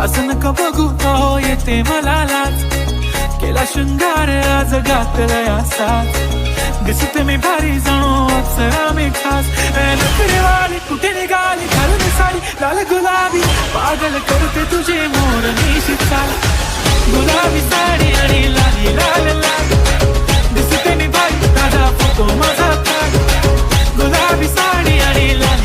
असं नका बघू हो येते मला लाज, केला शृंगार आज घातलाय असाच, दिसते मी भारी जणू अप्सरा मी खास. नखरेवाली कुठे निघाली घालून साडी लाल गुलाबी, पागल करते तुझे मोर निशित चाल. गुलाबी साडी आणि लाली लाल लाल, दिसते मी भारी ताजा फोटो माझा काढ. गुलाबी साडी आणि लाल